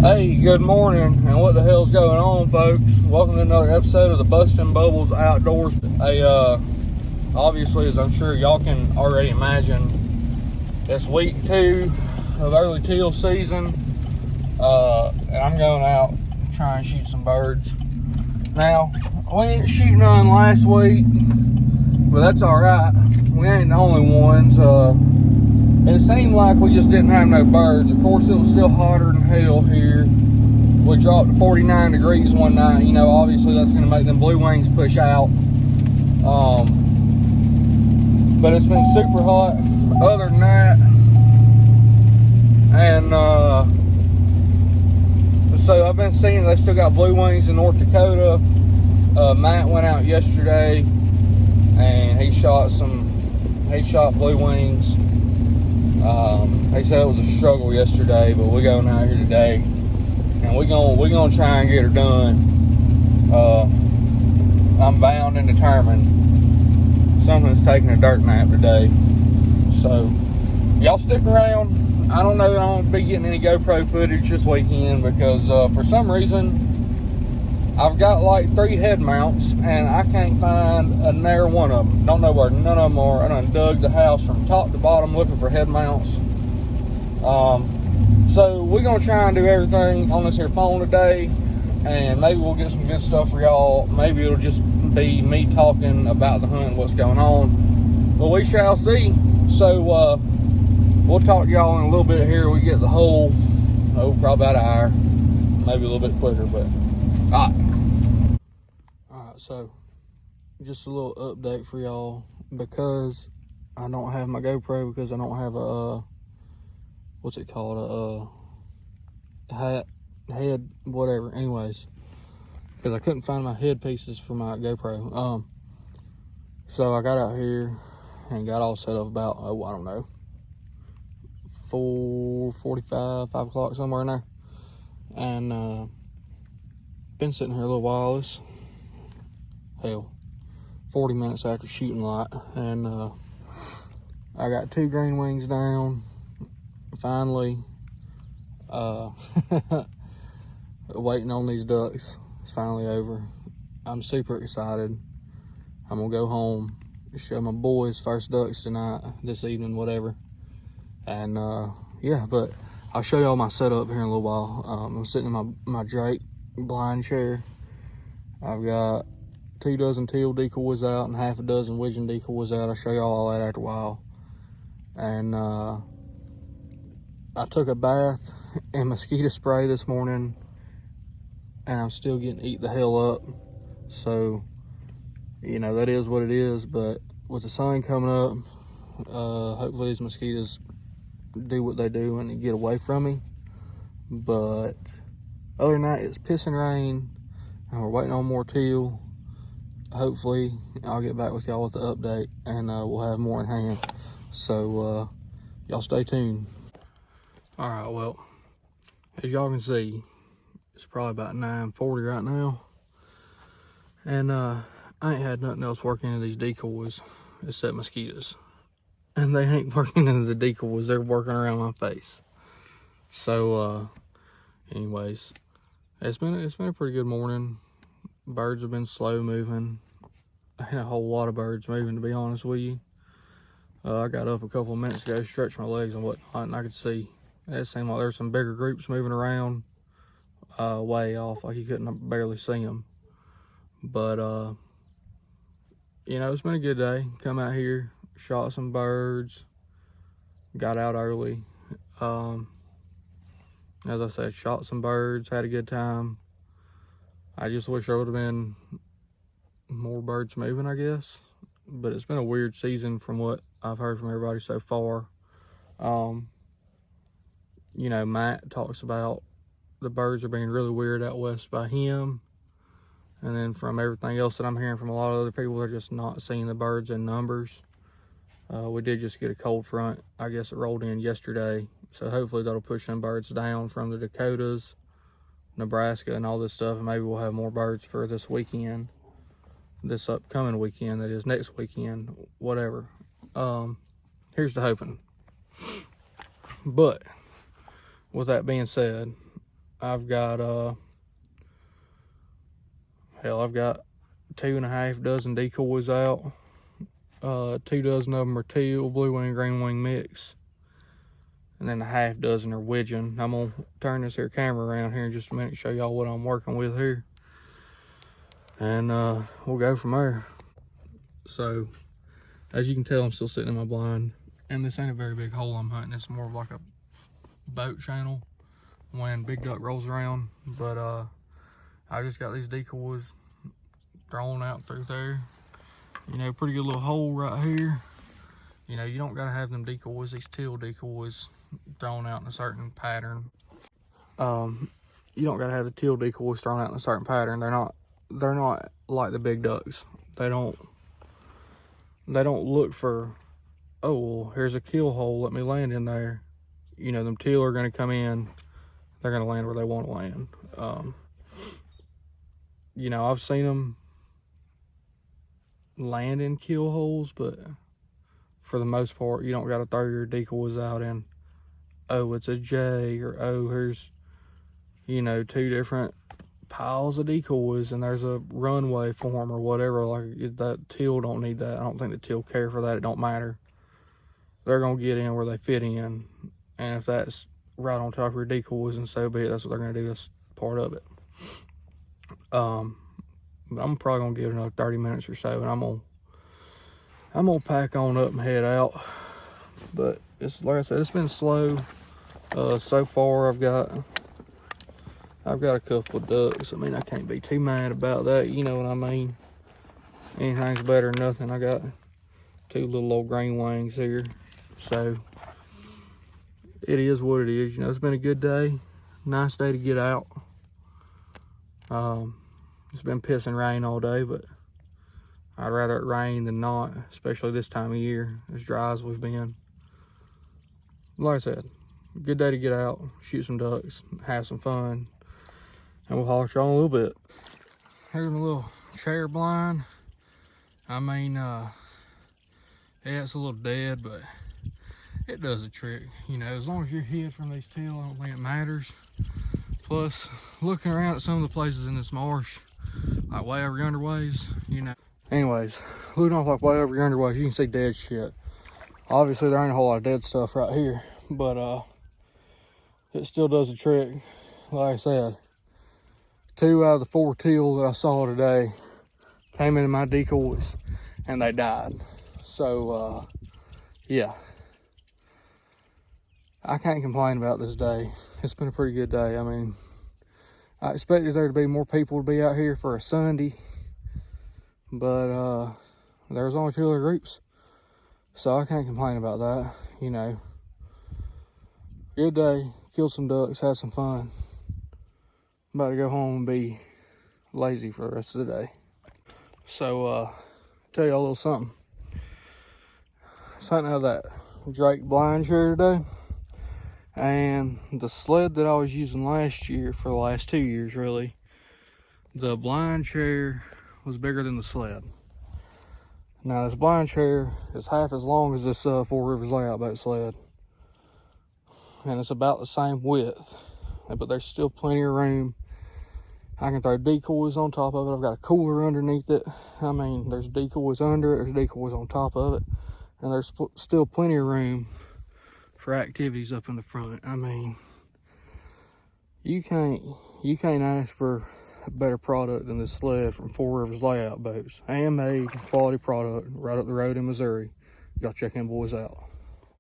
Hey, good morning, and what the hell's going on, folks? Welcome to another episode of the Bustin' Bubbles Outdoors. Obviously, as I'm sure y'all can already imagine, it's week 2 of early teal season, and I'm going out to try and shoot some birds. Now, we didn't shoot none last week, but that's alright. We ain't the only ones. It seemed like we just didn't have no birds. Of course, it was still hotter than hell here. We dropped to 49 degrees one night. You know, obviously that's going to make them blue wings push out. But it's been super hot other than that. And so I've been seeing they still got blue wings in North Dakota. Matt went out yesterday and he shot blue wings. He said it was a struggle yesterday, but we're going out here today, and we're gonna try and get her done. I'm bound and determined. Something's taking a dirt nap today, so y'all stick around. I don't know that I'm gonna be getting any GoPro footage this weekend because for some reason I've got like 3 head mounts and I can't find a nary one of them. Don't know where none of them are. I done dug the house from top to bottom looking for head mounts. So we're gonna try and do everything on this here phone today, and maybe we'll get some good stuff for y'all. Maybe it'll just be me talking about the hunt, what's going on, but we shall see. So we'll talk to y'all in a little bit here. We get the whole probably about an hour, maybe a little bit quicker, but all right, so just a little update for y'all, because I don't have my GoPro, because I don't have a what's it called, a head, whatever. Anyways, because I couldn't find my head pieces for my GoPro. So I got out here and got all set up about, I don't know, 4:45, 5 o'clock, somewhere in there. And been sitting here a little while. It's 40 minutes after shooting light, and I got 2 green wings down. Finally, waiting on these ducks. It's finally over. I'm super excited. I'm gonna go home, show my boys first ducks tonight, this evening, whatever. And yeah, but I'll show y'all my setup here in a little while. I'm sitting in my Drake blind chair. I've got 2 dozen teal decoys out and half a dozen widgeon decoys out. I'll show y'all all that after a while. And I took a bath in mosquito spray this morning, and I'm still getting eat the hell up. So, you know, that is what it is. But with the sun coming up, hopefully these mosquitoes do what they do and get away from me. But other than that, it's pissing rain, and we're waiting on more teal. Hopefully I'll get back with y'all with the update, and we'll have more in hand. So y'all stay tuned. All right, well, as y'all can see, it's probably about 9:40 right now, and I ain't had nothing else working into these decoys except mosquitoes, and they ain't working into the decoys, they're working around my face. So anyways, it's been a pretty good morning. Birds have been slow moving. I had a whole lot of birds moving, to be honest with you. I got up a couple of minutes ago, stretched my legs and whatnot, and I could see it seemed like there's some bigger groups moving around way off, like you couldn't barely see them. But you know, it's been a good day. Come out here, shot some birds, got out early. As I said, shot some birds, had a good time. I just wish there would have been more birds moving, I guess. But it's been a weird season from what I've heard from everybody so far. You know, Matt talks about the birds are being really weird out west by him. And then from everything else that I'm hearing from a lot of other people, they're just not seeing the birds in numbers. We did just get a cold front. I guess it rolled in yesterday. So hopefully that'll push some birds down from the Dakotas, Nebraska, and all this stuff. And maybe we'll have more birds for this weekend. This upcoming weekend, that is next weekend, whatever. Here's to hoping. But with that being said, I've got I've got 2.5 dozen decoys out. 2 dozen of them are teal, blue wing, green wing mix, and then 1/2 dozen are widgeon. I'm gonna turn this here camera around here in just a minute, show y'all what I'm working with here, and we'll go from there. So as you can tell, I'm still sitting in my blind, and this ain't a very big hole I'm hunting. It's more of like a boat channel when big duck rolls around. But I just got these decoys thrown out through there. You know, pretty good little hole right here. You know, you don't gotta have them decoys, these teal decoys, thrown out in a certain pattern. You don't gotta have the teal decoys thrown out in a certain pattern. They're not like the big ducks. They don't look for, oh, well, here's a kill hole, let me land in there. You know, them teal are gonna come in, they're gonna land where they want to land. You know, I've seen them land in kill holes, but for the most part, you don't gotta throw your decoys out in, oh, it's a J, or oh, here's, you know, 2 different piles of decoys and there's a runway for them or whatever. Like, that teal don't need that. I don't think the teal care for that. It don't matter. They're gonna get in where they fit in, and if that's right on top of your decoys, and so be it, that's what they're gonna do. That's part of it. But I'm probably gonna give it another 30 minutes or so, and I'm gonna pack on up and head out. But it's, like I said, it's been slow. So far I've got a couple of ducks. I mean, I can't be too mad about that, you know what I mean? Anything's better than nothing. I got 2 little old green wings here. So it is what it is. You know, it's been a good day. Nice day to get out. It's been pissing rain all day, but I'd rather it rain than not, especially this time of year, as dry as we've been. Like I said, good day to get out, shoot some ducks, have some fun, and we'll holler at y'all in a little bit. Here's my little chair blind. I mean, yeah, it's a little dead, but it does a trick. You know, as long as you're hid from these teal, I don't think it matters. Plus, looking around at some of the places in this marsh, like way over yonder ways, you know. Anyways, looking off like way over yonder ways, you can see dead shit. Obviously, there ain't a whole lot of dead stuff right here, but it still does a trick. Like I said, 2 out of the 4 teal that I saw today came into my decoys and they died. So yeah, I can't complain about this day. It's been a pretty good day. I mean, I expected there to be more people to be out here for a Sunday, but there was only 2 other groups, so I can't complain about that. You know, good day, killed some ducks, had some fun. I'm about to go home and be lazy for the rest of the day. So tell you a little something. I was hunting out of that Drake blind chair today, and the sled that I was using last year, for the last 2 years really, the blind chair was bigger than the sled. Now this blind chair is half as long as this 4 Rivers layout boat sled, and it's about the same width, but there's still plenty of room. I can throw decoys on top of it. I've got a cooler underneath it. I mean, there's decoys under it, there's decoys on top of it, and there's still plenty of room for activities up in the front. I mean, you can't ask for a better product than this sled from 4 Rivers Layout Boats. Handmade, quality product, right up the road in Missouri. Y'all check them boys out.